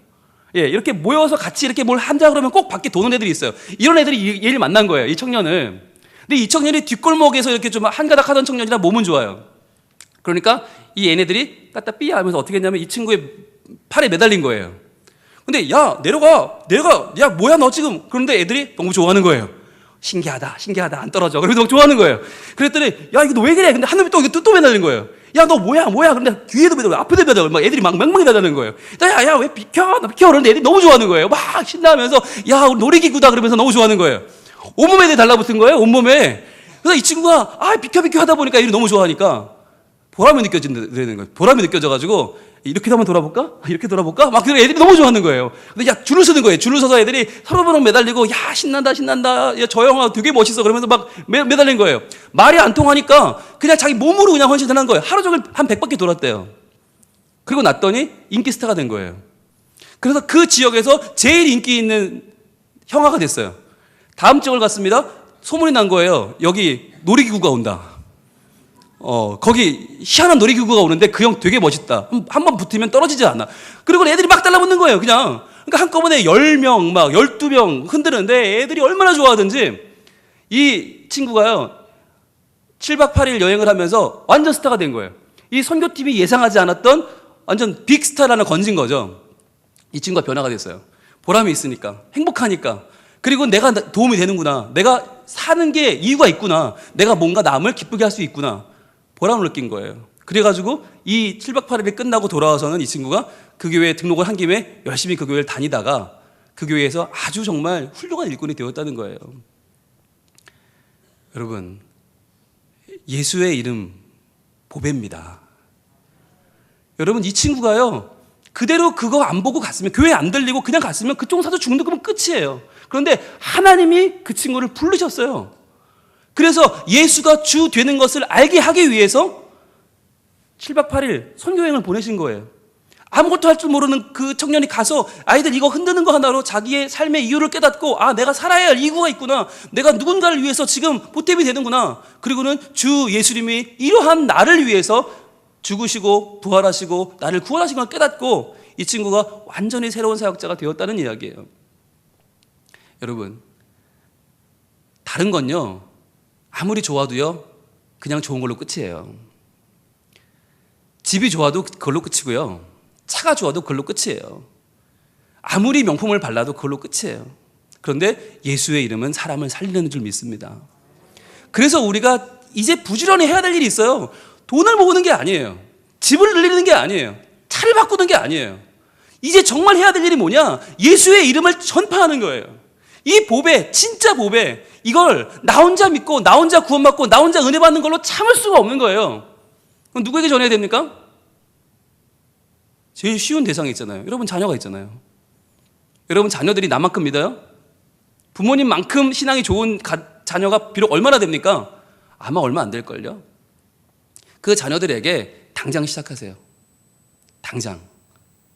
예, 이렇게 모여서 같이 이렇게 뭘 한다 그러면 꼭 밖에 도는 애들이 있어요. 이런 애들이 얘를 만난 거예요, 이 청년을. 근데 이 청년이 뒷골목에서 이렇게 좀 한가닥 하던 청년이라 몸은 좋아요. 그러니까 이 얘네들이 까따삐야 하면서 어떻게 했냐면 이 친구의 팔에 매달린 거예요. 근데 야 내려가 야 뭐야 너 지금. 그런데 애들이 너무 좋아하는 거예요. 신기하다 안 떨어져. 그래서 너무 좋아하는 거예요. 그랬더니 야 이거 너 왜 그래. 근데 한 놈이 또 매달린 거예요. 야 너 뭐야. 그런데 뒤에도 매달려 앞에도 매달려. 막 애들이 막 맹맹이 매달리는 거예요. 야 왜 비켜 그런데 애들이 너무 좋아하는 거예요. 막 신나면서 야 우리 놀이기구다 그러면서 너무 좋아하는 거예요. 온몸에 애들이 달라붙은 거예요, 온몸에. 그래서 이 친구가 비켜 하다 보니까 애들이 너무 좋아하니까 보람이 느껴지는 거예요. 보람이 느껴져가지고 이렇게 한번 돌아볼까? 이렇게 돌아볼까? 막 애들이 너무 좋아하는 거예요. 근데 야 줄을 서는 거예요. 줄을 서서 애들이 서로서로 매달리고 야 신난다. 야 저 영화 되게 멋있어. 그러면서 막 매달린 거예요. 말이 안 통하니까 그냥 자기 몸으로 그냥 헌신을 한 거예요. 하루 종일 한 100바퀴 돌았대요. 그리고 났더니 인기 스타가 된 거예요. 그래서 그 지역에서 제일 인기 있는 형아가 됐어요. 다음 지역을 갔습니다. 소문이 난 거예요. 여기 놀이기구가 온다. 거기 희한한 놀이기구가 오는데 그 형 되게 멋있다. 한 번 붙으면 떨어지지 않아. 그리고 애들이 막 달라붙는 거예요, 그냥. 그러니까 한꺼번에 10명, 막 12명 흔드는데 애들이 얼마나 좋아하든지 이 친구가요, 7박 8일 여행을 하면서 완전 스타가 된 거예요. 이 선교팀이 예상하지 않았던 완전 빅스타를 하나 건진 거죠. 이 친구가 변화가 됐어요. 보람이 있으니까, 행복하니까. 그리고 내가 도움이 되는구나. 내가 사는 게 이유가 있구나. 내가 뭔가 남을 기쁘게 할 수 있구나. 보람을 느낀 거예요. 그래가지고 이 7박 8일이 끝나고 돌아와서는 이 친구가 그 교회에 등록을 한 김에 열심히 그 교회를 다니다가 그 교회에서 아주 정말 훌륭한 일꾼이 되었다는 거예요. 여러분, 예수의 이름 보배입니다. 여러분, 이 친구가요, 그대로 그거 안 보고 갔으면, 교회 안 들리고 그냥 갔으면 그쪽 사도 죽는 거면 끝이에요. 그런데 하나님이 그 친구를 부르셨어요. 그래서 예수가 주 되는 것을 알게 하기 위해서 7박 8일 선교여행을 보내신 거예요. 아무것도 할 줄 모르는 그 청년이 가서 아이들 이거 흔드는 거 하나로 자기의 삶의 이유를 깨닫고, 아, 내가 살아야 할 이유가 있구나. 내가 누군가를 위해서 지금 보탬이 되는구나. 그리고는 주 예수님이 이러한 나를 위해서 죽으시고 부활하시고 나를 구원하신 걸 깨닫고 이 친구가 완전히 새로운 사역자가 되었다는 이야기예요. 여러분, 다른 건요, 아무리 좋아도요, 그냥 좋은 걸로 끝이에요. 집이 좋아도 그걸로 끝이고요. 차가 좋아도 그걸로 끝이에요. 아무리 명품을 발라도 그걸로 끝이에요. 그런데 예수의 이름은 사람을 살리는 줄 믿습니다. 그래서 우리가 이제 부지런히 해야 될 일이 있어요. 돈을 모으는 게 아니에요. 집을 늘리는 게 아니에요. 차를 바꾸는 게 아니에요. 이제 정말 해야 될 일이 뭐냐? 예수의 이름을 전파하는 거예요. 이 보배, 진짜 보배, 이걸 나 혼자 믿고 나 혼자 구원받고 나 혼자 은혜 받는 걸로 참을 수가 없는 거예요. 그럼 누구에게 전해야 됩니까? 제일 쉬운 대상이 있잖아요. 여러분 자녀가 있잖아요. 여러분 자녀들이 나만큼 믿어요? 부모님만큼 신앙이 좋은 자녀가 비록 얼마나 됩니까? 아마 얼마 안 될걸요. 그 자녀들에게 당장 시작하세요. 당장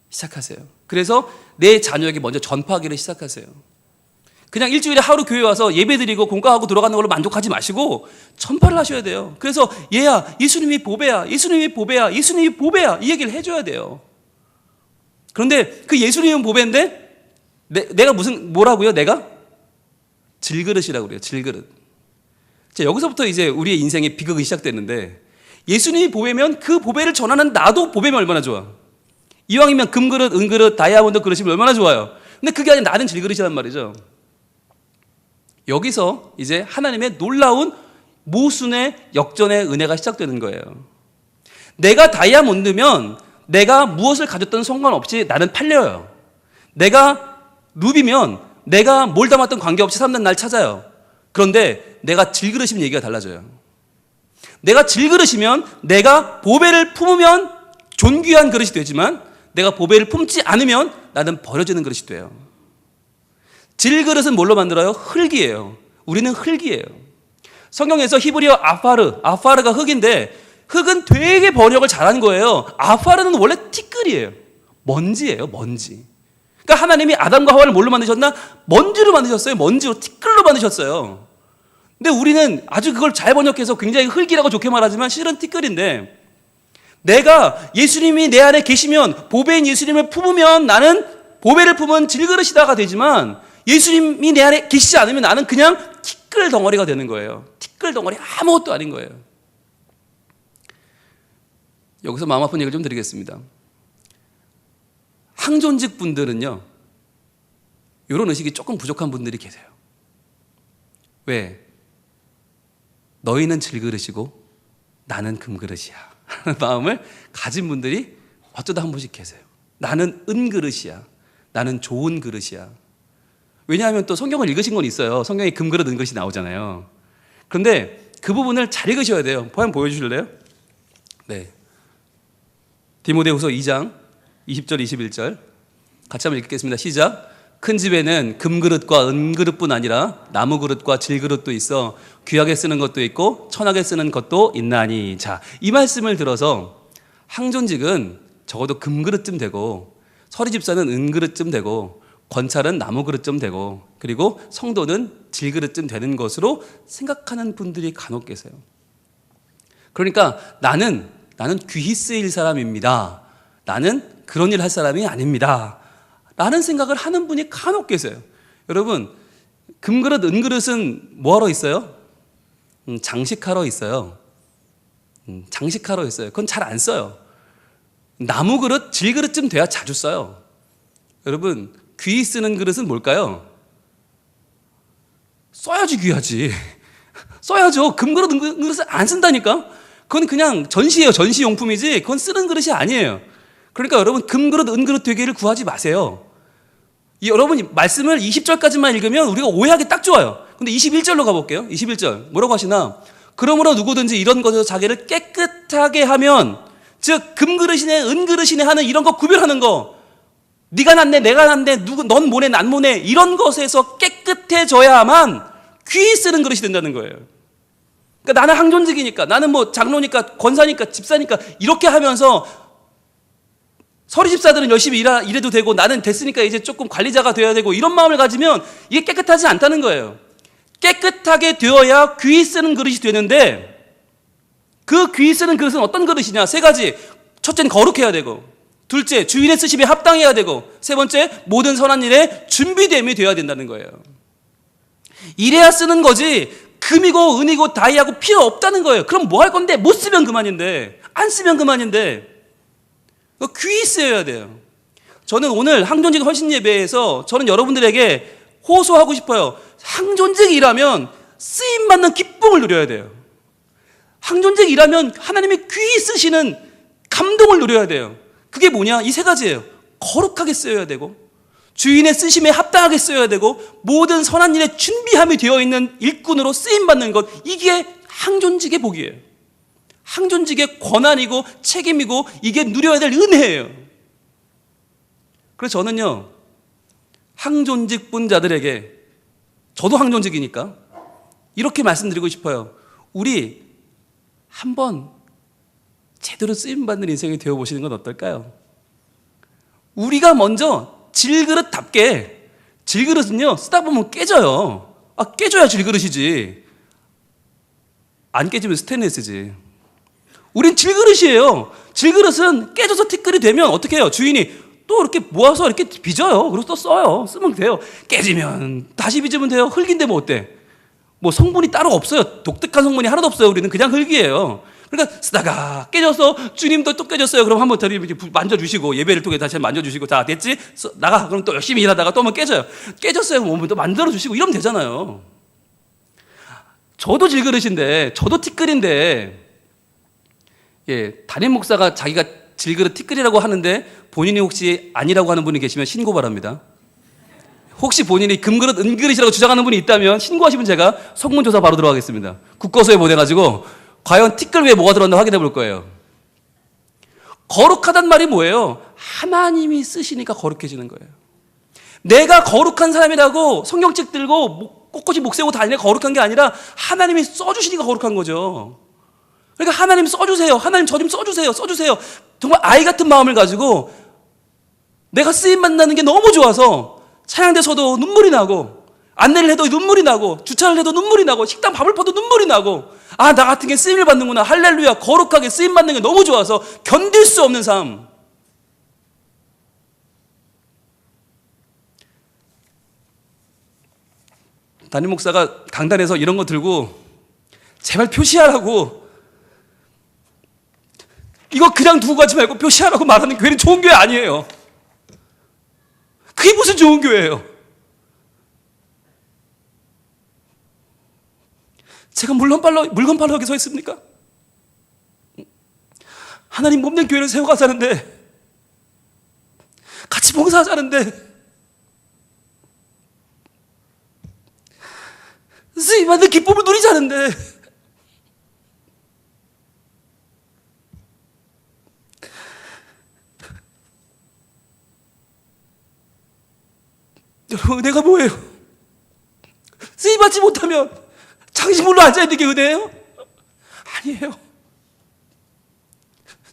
시작하세요. 그래서 내 자녀에게 먼저 전파하기를 시작하세요. 그냥 일주일에 하루 교회 와서 예배드리고 공과하고 돌아가는 걸로 만족하지 마시고 전파를 하셔야 돼요. 그래서 얘야, 예수님이 보배야, 예수님이 보배야, 예수님이 보배야, 이 얘기를 해줘야 돼요. 그런데 그 예수님은 보배인데 내가 뭐라고요? 내가? 질그릇이라고 그래요. 질그릇. 자, 여기서부터 이제 우리의 인생의 비극이 시작됐는데, 예수님이 보배면 그 보배를 전하는 나도 보배면 얼마나 좋아. 이왕이면 금그릇, 은그릇, 다이아몬드 그릇이면 얼마나 좋아요. 근데 그게 아니라 나는 질그릇이란 말이죠. 여기서 이제 하나님의 놀라운 모순의 역전의 은혜가 시작되는 거예요. 내가 다이아몬드면 내가 무엇을 가졌던 상관없이 나는 팔려요. 내가 루비면 내가 뭘 담았던 관계없이 사람들은 날 찾아요. 그런데 내가 질그릇이면 얘기가 달라져요. 내가 질그릇이면 내가 보배를 품으면 존귀한 그릇이 되지만 내가 보배를 품지 않으면 나는 버려지는 그릇이 돼요. 질그릇은 뭘로 만들어요? 흙이에요. 우리는 흙이에요. 성경에서 히브리어 아파르가 흙인데, 흙은 되게 번역을 잘한 거예요. 아파르는 원래 티끌이에요. 먼지예요, 먼지. 그러니까 하나님이 아담과 하와를 뭘로 만드셨나? 먼지로 만드셨어요. 먼지로, 티끌로 만드셨어요. 근데 우리는 아주 그걸 잘 번역해서 굉장히 흙이라고 좋게 말하지만 실은 티끌인데, 내가 예수님이 내 안에 계시면, 보배인 예수님을 품으면 나는 보배를 품은 질그릇이다가 되지만, 예수님이 내 안에 계시지 않으면 나는 그냥 티끌 덩어리가 되는 거예요. 티끌 덩어리, 아무것도 아닌 거예요. 여기서 마음 아픈 얘기를 좀 드리겠습니다. 항존직 분들은요, 이런 의식이 조금 부족한 분들이 계세요. 왜? 너희는 질그릇이고 나는 금그릇이야 하는 마음을 가진 분들이 어쩌다 한 분씩 계세요. 나는 은그릇이야. 나는 좋은 그릇이야. 왜냐하면 또 성경을 읽으신 건 있어요. 성경에 금그릇, 은그릇이 나오잖아요. 그런데 그 부분을 잘 읽으셔야 돼요. 포함 보여주실래요? 네. 디모데후서 2장 20절 21절 같이 한번 읽겠습니다. 시작. 큰 집에는 금그릇과 은그릇뿐 아니라 나무그릇과 질그릇도 있어 귀하게 쓰는 것도 있고 천하게 쓰는 것도 있나니. 자, 이 말씀을 들어서 항존직은 적어도 금그릇쯤 되고, 서리집사는 은그릇쯤 되고, 권찰은 나무그릇쯤 되고, 그리고 성도는 질그릇쯤 되는 것으로 생각하는 분들이 간혹 계세요. 그러니까 나는 귀히 쓰일 사람입니다. 나는 그런 일 할 사람이 아닙니다. 라는 생각을 하는 분이 간혹 계세요. 여러분, 금그릇, 은그릇은 뭐하러 있어요? 장식하러 있어요. 장식하러 있어요. 그건 잘 안 써요. 나무 그릇, 질그릇쯤 돼야 자주 써요. 여러분, 귀 쓰는 그릇은 뭘까요? 써야지 귀하지. 써야죠. 금그릇, 은그릇은 안 쓴다니까? 그건 그냥 전시예요. 전시용품이지 그건 쓰는 그릇이 아니에요. 그러니까 여러분, 금그릇, 은그릇 되기를 구하지 마세요. 여러분이 말씀을 20절까지만 읽으면 우리가 오해하기 딱 좋아요. 근데 21절로 가볼게요. 21절 뭐라고 하시나? 그러므로 누구든지 이런 것에서 자기를 깨끗하게 하면, 즉 금그릇이네 은그릇이네 하는 이런 거 구별하는 거, 네가 낫네 내가 낫네 넌 뭐네 난 뭐네 이런 것에서 깨끗해져야만 귀 쓰는 그릇이 된다는 거예요. 그러니까 나는 항존직이니까, 나는 뭐 장로니까 권사니까 집사니까 이렇게 하면서 서리 집사들은 열심히 일해도 되고 나는 됐으니까 이제 조금 관리자가 되어야 되고 이런 마음을 가지면 이게 깨끗하지 않다는 거예요. 깨끗하게 되어야 귀 쓰는 그릇이 되는데, 그 귀 쓰는 그릇은 어떤 그릇이냐? 세 가지. 첫째는 거룩해야 되고, 둘째 주인의 쓰심에 합당해야 되고, 세 번째 모든 선한 일에 준비됨이 되어야 된다는 거예요. 이래야 쓰는 거지 금이고 은이고 다이아고 필요 없다는 거예요. 그럼 뭐 할 건데? 못 쓰면 그만인데, 안 쓰면 그만인데 귀 쓰여야 돼요. 저는 오늘 항존직 헌신 예배에서 저는 여러분들에게 호소하고 싶어요. 항존직이라면 쓰임받는 기쁨을 누려야 돼요. 항존직이라면 하나님이 귀 쓰시는 감동을 누려야 돼요. 그게 뭐냐? 이 세 가지예요. 거룩하게 쓰여야 되고, 주인의 쓰심에 합당하게 쓰여야 되고, 모든 선한 일에 준비함이 되어 있는 일꾼으로 쓰임받는 것, 이게 항존직의 복이에요. 항존직의 권한이고 책임이고 이게 누려야 될 은혜예요. 그래서 저는요, 항존직 분자들에게, 저도 항존직이니까 이렇게 말씀드리고 싶어요. 우리 한번 제대로 쓰임받는 인생이 되어보시는 건 어떨까요? 우리가 먼저 질그릇답게, 질그릇은요 쓰다 보면 깨져요. 깨져야 질그릇이지. 안 깨지면 스테인리스지. 우린 질그릇이에요. 질그릇은 깨져서 티끌이 되면 어떻게 해요? 주인이 또 이렇게 모아서 이렇게 빚어요. 그래서 또 써요. 쓰면 돼요. 깨지면 다시 빚으면 돼요. 흙인데 뭐 어때? 뭐 성분이 따로 없어요. 독특한 성분이 하나도 없어요. 우리는 그냥 흙이에요. 그러니까 쓰다가 깨져서 주님도 또 깨졌어요. 그럼 한번 다리 이렇게 만져주시고, 예배를 통해 다시 만져주시고, 자 됐지? 나가. 그럼 또 열심히 일하다가 또 한번 깨져요. 깨졌어요. 몸을 또 만들어주시고 이러면 되잖아요. 저도 질그릇인데, 저도 티끌인데, 담임 목사가 자기가 질그릇 티끌이라고 하는데 본인이 혹시 아니라고 하는 분이 계시면 신고 바랍니다. 혹시 본인이 금그릇 은그릇이라고 주장하는 분이 있다면 신고하시면 제가 성문조사 바로 들어가겠습니다. 국거소에 보내가지고 과연 티끌 위에 뭐가 들었나 확인해 볼 거예요. 거룩하단 말이 뭐예요? 하나님이 쓰시니까 거룩해지는 거예요. 내가 거룩한 사람이라고 성경책 들고 꼿꼿이 목 세우고 다니는 거룩한 게 아니라 하나님이 써주시니까 거룩한 거죠. 그러니까 하나님 써주세요. 하나님 저 좀 써주세요. 써주세요. 정말 아이 같은 마음을 가지고 내가 쓰임 만나는 게 너무 좋아서 찬양대 서도 눈물이 나고, 안내를 해도 눈물이 나고, 주차를 해도 눈물이 나고, 식당 밥을 퍼도 눈물이 나고, 나 같은 게 쓰임을 받는구나. 할렐루야. 거룩하게 쓰임 받는 게 너무 좋아서 견딜 수 없는 삶. 담임 목사가 강단에서 이런 거 들고 제발 표시하라고, 이거 그냥 두고 가지 말고 표시하라고 말하는 교회는 좋은 교회 아니에요. 그게 무슨 좋은 교회예요? 제가 물건 팔러 여기 서 있습니까? 하나님 몸된 교회를 세워가자는데, 같이 봉사하자는데, 쓰임받는 기쁨을 누리자는데, 여러분, 은혜가 뭐예요? 쓰임받지 못하면 장신물로 앉아있는 게 은혜예요? 아니에요.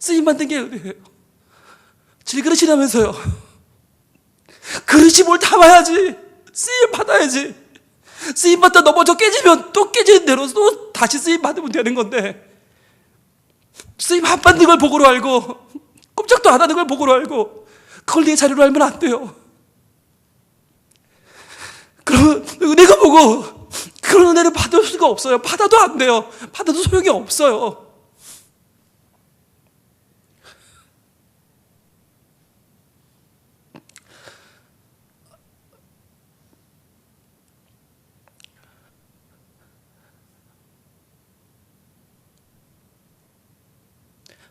쓰임받는 게 은혜예요. 질그릇이라면서요. 그릇이 뭘 담아야지. 쓰임받아야지. 쓰임받다 넘어져 깨지면 또 깨지는 대로 또 다시 쓰임받으면 되는 건데, 쓰임 안 받는 걸 복으로 알고 꼼짝도 안 하는 걸 복으로 알고 그걸 내 자료로 알면 안 돼요. 그러면 은혜가 뭐고 그런 은혜를 받을 수가 없어요. 받아도 안 돼요. 받아도 소용이 없어요.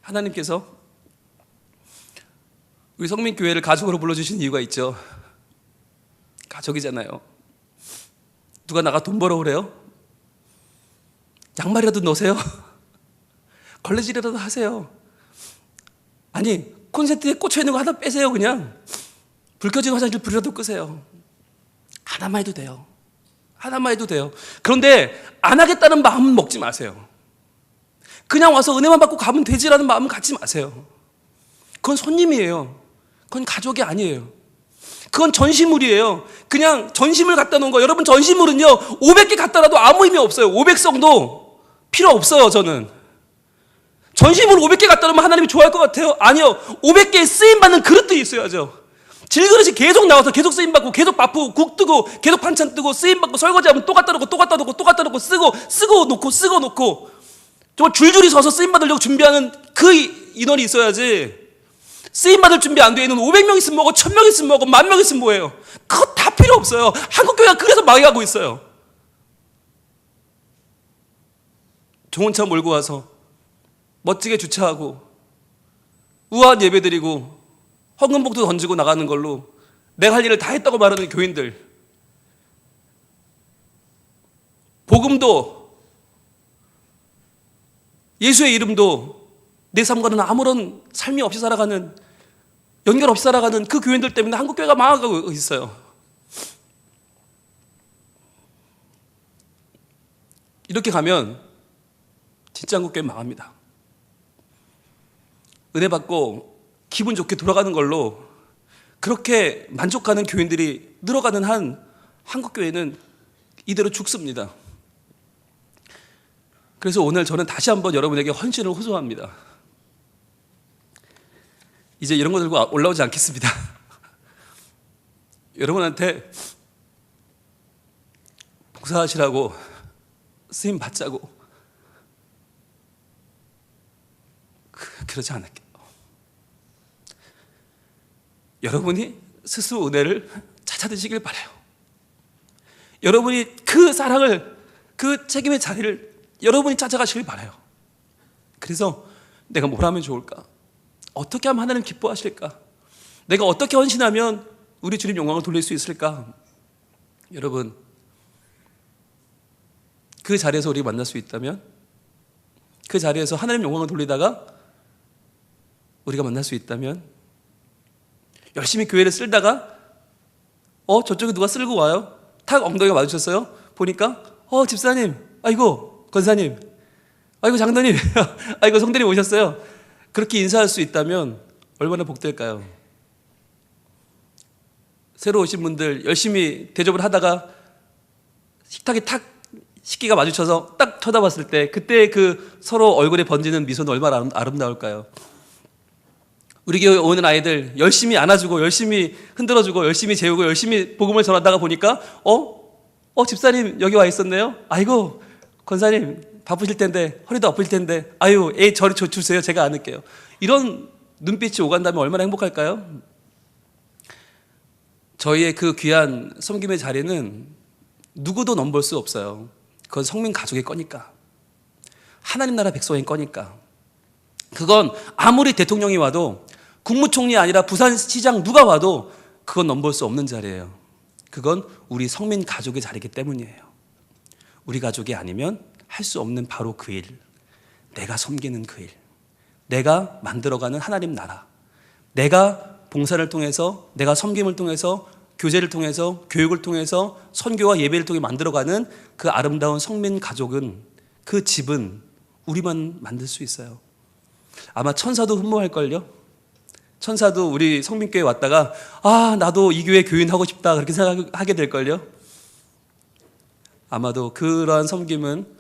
하나님께서 우리 성민교회를 가족으로 불러주신 이유가 있죠. 가족이잖아요. 누가 나가 돈 벌어오래요? 양말이라도 넣으세요. 걸레질이라도 하세요. 아니 콘센트에 꽂혀있는 거 하나 빼세요. 그냥 불 켜진 화장실 불이라도 끄세요. 하나만 해도 돼요. 하나만 해도 돼요. 그런데 안 하겠다는 마음은 먹지 마세요. 그냥 와서 은혜만 받고 가면 되지라는 마음은 갖지 마세요. 그건 손님이에요. 그건 가족이 아니에요. 그건 전시물이에요. 그냥 전시물 갖다 놓은 거. 여러분 전시물은요 500개 갖다 놔도 아무 의미 없어요. 500성도 필요 없어요. 저는 전시물 500개 갖다 놓으면 하나님이 좋아할 것 같아요? 아니요. 500개의 쓰임받는 그릇들이 있어야죠. 질그릇이 계속 나와서 계속 쓰임받고 계속 바쁘고 국 뜨고 계속 반찬 뜨고 쓰임받고 설거지하면 또 갖다 놓고 또 갖다 놓고 또 갖다 놓고 쓰고 놓고 정말 줄줄이 서서 쓰임받으려고 준비하는 그 인원이 있어야지. 쓰임받을 준비 안 돼 있는 500명 있으면 뭐고 1000명 있으면 뭐고 10,000명 있으면 뭐예요. 그거 다 필요 없어요. 한국교회가 그래서 망해가고 있어요. 좋은 차 몰고 와서 멋지게 주차하고 우아한 예배 드리고 헌금복도 던지고 나가는 걸로 내가 할 일을 다 했다고 말하는 교인들, 복음도 예수의 이름도 내 삶과는 아무런 삶이 없이 살아가는, 연결 없이 살아가는 그 교인들 때문에 한국교회가 망하고 있어요. 이렇게 가면 진짜 한국교회 망합니다. 은혜 받고 기분 좋게 돌아가는 걸로 그렇게 만족하는 교인들이 늘어가는 한 한국교회는 이대로 죽습니다. 그래서 오늘 저는 다시 한번 여러분에게 헌신을 호소합니다. 이제 이런 거 들고 올라오지 않겠습니다. 여러분한테 봉사하시라고 쓰임 받자고 그러지 않을게요. 여러분이 스스로 은혜를 찾아드시길 바라요. 여러분이 그 사랑을, 그 책임의 자리를 여러분이 찾아가시길 바라요. 그래서 내가 뭘 하면 좋을까? 어떻게 하면 하나님 기뻐하실까? 내가 어떻게 헌신하면 우리 주님 영광을 돌릴 수 있을까? 여러분, 그 자리에서 우리 만날 수 있다면, 그 자리에서 하나님 영광을 돌리다가 우리가 만날 수 있다면, 열심히 교회를 쓸다가 저쪽에 누가 쓸고 와요? 탁 엉덩이가 마주쳤어요? 보니까 집사님, 아이고 권사님, 아이고 장로님, 아이고 성도님 오셨어요. 그렇게 인사할 수 있다면 얼마나 복될까요? 새로 오신 분들 열심히 대접을 하다가 식탁에 탁 식기가 마주쳐서 딱 쳐다봤을 때 그때 그 서로 얼굴에 번지는 미소는 얼마나 아름다울까요? 우리 교회 오는 아이들 열심히 안아주고 열심히 흔들어주고 열심히 재우고 열심히 복음을 전하다가 보니까 집사님 여기 와 있었네요. 아이고 권사님 바쁘실 텐데 허리도 아프실 텐데 아유 저리 주세요. 제가 안을게요. 이런 눈빛이 오간다면 얼마나 행복할까요? 저희의 그 귀한 섬김의 자리는 누구도 넘볼 수 없어요. 그건 성민 가족의 거니까, 하나님 나라 백성의 거니까. 그건 아무리 대통령이 와도, 국무총리 아니라 부산시장 누가 와도 그건 넘볼 수 없는 자리예요. 그건 우리 성민 가족의 자리이기 때문이에요. 우리 가족이 아니면 할 수 없는 바로 그 일, 내가 섬기는 그 일, 내가 만들어가는 하나님 나라, 내가 봉사를 통해서, 내가 섬김을 통해서, 교제를 통해서, 교육을 통해서, 선교와 예배를 통해 만들어가는 그 아름다운 성민 가족은, 그 집은 우리만 만들 수 있어요. 아마 천사도 흠모할걸요? 천사도 우리 성민교회 왔다가 나도 이 교회 교인하고 싶다 그렇게 생각하게 될걸요? 아마도 그러한 섬김은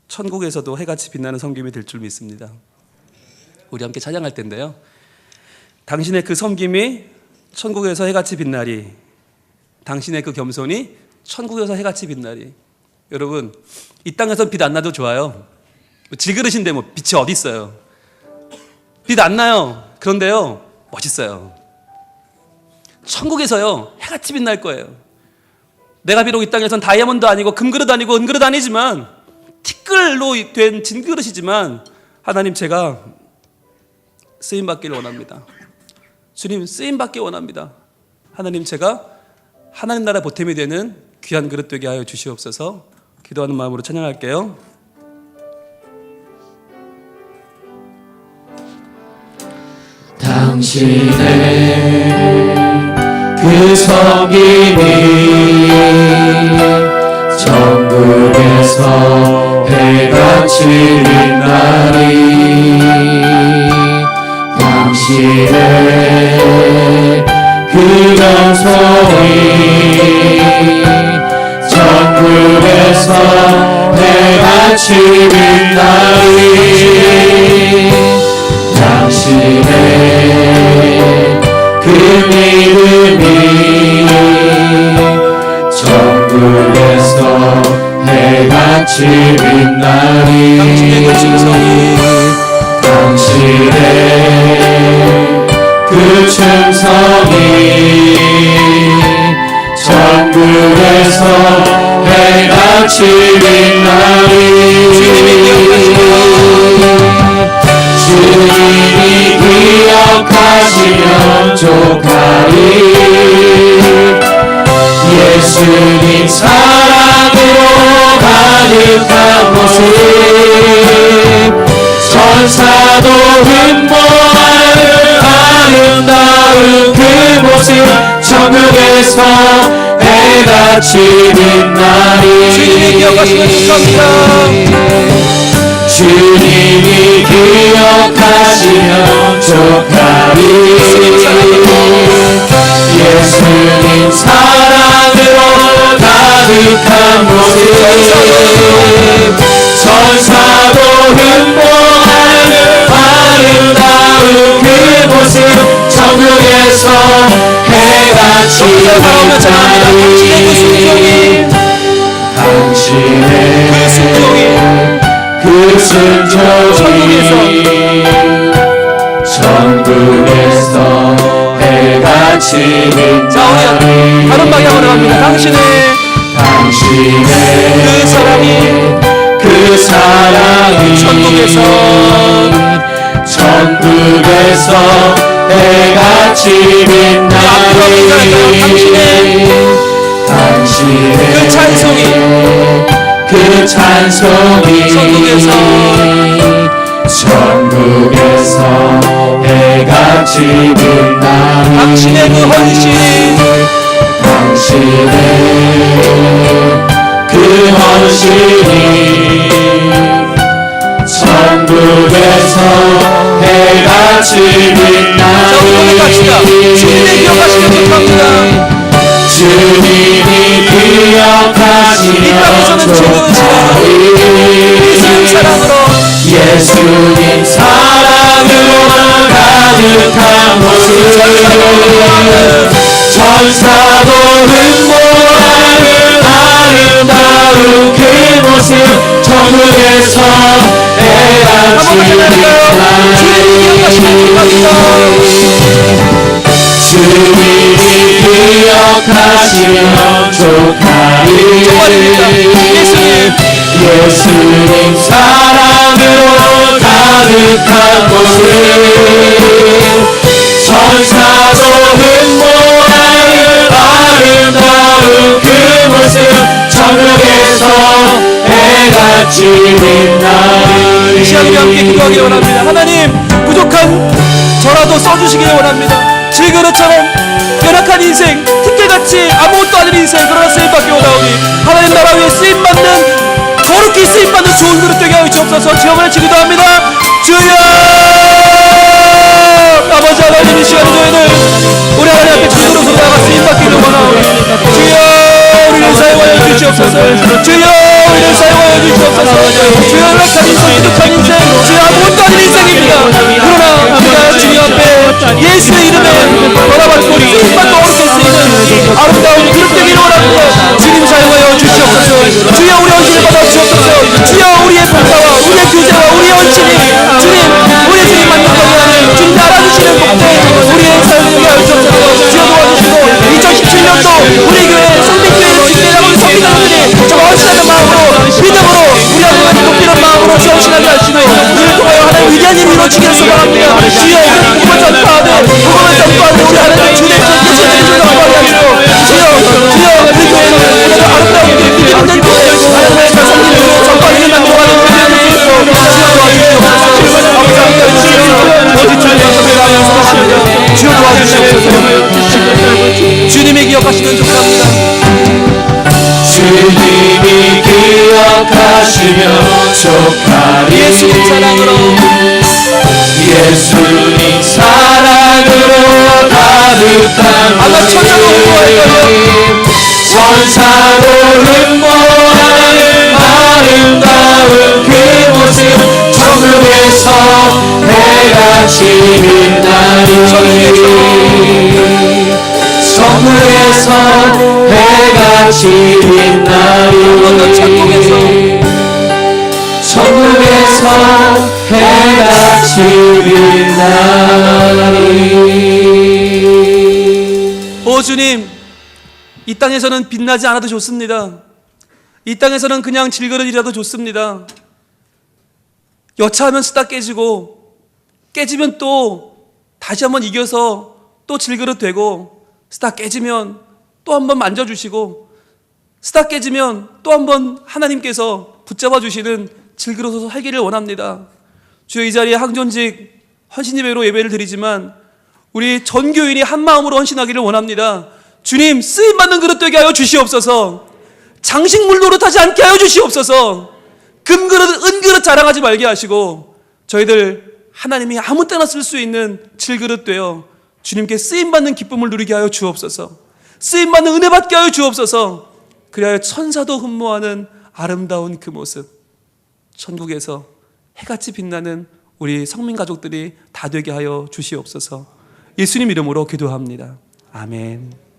천국에서도 해같이 빛나는 섬김이 될 줄 믿습니다. 우리 함께 찬양할 텐데요, 당신의 그 섬김이 천국에서 해같이 빛나리, 당신의 그 겸손이 천국에서 해같이 빛나리. 여러분, 이 땅에선 빛 안 나도 좋아요. 질그릇인데 뭐 빛이 어디 있어요? 빛 안 나요. 그런데요, 멋있어요. 천국에서요, 해같이 빛날 거예요. 내가 비록 이 땅에선 다이아몬드 아니고 금그릇 아니고 은그릇 아니지만 티끌로 된 진그릇이지만 하나님, 제가 쓰임받기를 원합니다. 주님, 쓰임받기 원합니다. 하나님, 제가 하나님 나라 보탬이 되는 귀한 그릇 되게 하여 주시옵소서. 기도하는 마음으로 찬양할게요. 당신의 그 섬김이 천국에서 해같이 빛나리. 당신의 그 영성이 천국에서 해같이 빛나리. 당신의 그 믿음이 천국에서 해같이 빛나리. 당신의 그 충성이, 당신의 그 충성이 천국에서 해같이 빛나리. 주님이 기억하시면 족하리. 예수님 사랑으로 가득한 모습, 천사도 흠모하는 아름다운 그 모습, 천국에서 해같이 빛나리. 주님이 기억하시면 족합니다. 주님이 기억하시면 족하리. 예수님 사랑으로 가득한 모습, 천사도 흠모하는 아름다운 그 모습, 천국에서 해같이 빛나리. 당신의 그 순종이 천국에서 해같이 빛나리. 다른 방향으로 갑니다. 당신의 그 사랑이 천국에서 해같이 빛나리. 당신의 그 찬송이 천국에서 해같이 빛나리. 당신의 그 헌신이 천국에서 해같이 빛나리. 주님이 기억하시면 족합니다. 주님이 기억하시면 족하리. 예수님 사랑으로 가득한 모습, 천사도 흠모하는 아름다운 그 모습, 천국에서 해같이 빛나리. 주님이 기억하시면 족하리. 예수님 사랑으로 가득한 모습, 천사도 흠모하는 아름다운 그 모습, 천국에서 해같이 빛나리. 이 시간에 함께 기도하기 원합니다. 하나님, 부족한 저라도 써주시기 원합니다. 질그릇처럼 연약한 인생, 티끌같이 아무것도 아닌 인생, 그러나 쓰임받기 원하오니 하나님 나라 위에 쓰임받는, 거룩히 쓰임받는 좋은 그릇 되게 하여 주옵소서. 지원을 기도합니다. 주여, 아버지 하나님, 이 시간에 저희는 우리 하나님 앞에 주님으로서 나가 쓰임받기를 원하오니 주여, 우리를 사용하여 주시옵소서. 주여, 우리를 사용하여 주시옵소서. 주여, 연약한 인생, 부족한 인생, 주여, 아무것도 아닌 인생입니다. 그러나 우리가 주님 앞에 예수의 이름에 돌아받고 쓰임받고 어렵게 쓰이는 아름다운 그릇 되기를 원합니다. 주님 사용 주시옵소서. 주여 우리 헌신을 받아 주옵소서. 주여 우리의 봉사와 우리의 교제와 우리의 헌신이 주님 우리 주님 만족하게 하는 주님 알아주시는 복된 우리의 삶을 하여 주옵소서. 주여 도와주시고 2017년도 우리 교회 성민교회를 지키려고 우리 성민자들이 저 헌신하는 마음으로 믿음으로 우리 하나님 높이는 마음으로 주 헌신하게 하시고 이를 통하여 하나님 위대한 일이 이루어지기를 소망합니다. 주여 복음을 전파하되 우리 하나님 주님의 예수님의 전파하게 하시고 주여 우리 교회는 오늘도 아름다운 믿음 있는 교회 하나님의 성민을 전파하기를 만족하는 교회를 주시고 주여 도와주시옵소서. 주님이 기억하시면 좋겠습니다. 주님이 기억하시면 좋하리. 예수님 사랑으로 예수님 사랑으로 따뜻한 아마 천사도 흠모할 거예요. 천사도 흠모하는 아름다운 그 모습 천국에서 해같이 빛나리. 천국에서 해같이 빛나리. 천국에서 해같이 빛나리. 오 주님, 이 땅에서는 빛나지 않아도 좋습니다. 이 땅에서는 그냥 질그릇이라도 좋습니다. 여차하면 쓰다 깨지고 깨지면 또 다시 한번 이겨서 또 질그릇 되고 쓰다 깨지면 또 한번 만져주시고 쓰다 깨지면 또 한번 하나님께서 붙잡아 주시는 질그릇으로 살기를 원합니다. 주여 이 자리에 항존직 헌신예배로 예배를 드리지만 우리 전 교인이 한 마음으로 헌신하기를 원합니다. 주님 쓰임받는 그릇 되게 하여 주시옵소서. 장식물 노릇하지 않게 하여 주시옵소서. 금그릇 은그릇 자랑하지 말게 하시고 저희들 하나님이 아무 때나 쓸 수 있는 질그릇 되어 주님께 쓰임받는 기쁨을 누리게 하여 주옵소서. 쓰임받는 은혜 받게 하여 주옵소서. 그리하여 천사도 흠모하는 아름다운 그 모습 천국에서 해같이 빛나는 우리 성민 가족들이 다 되게 하여 주시옵소서. 예수님 이름으로 기도합니다. 아멘.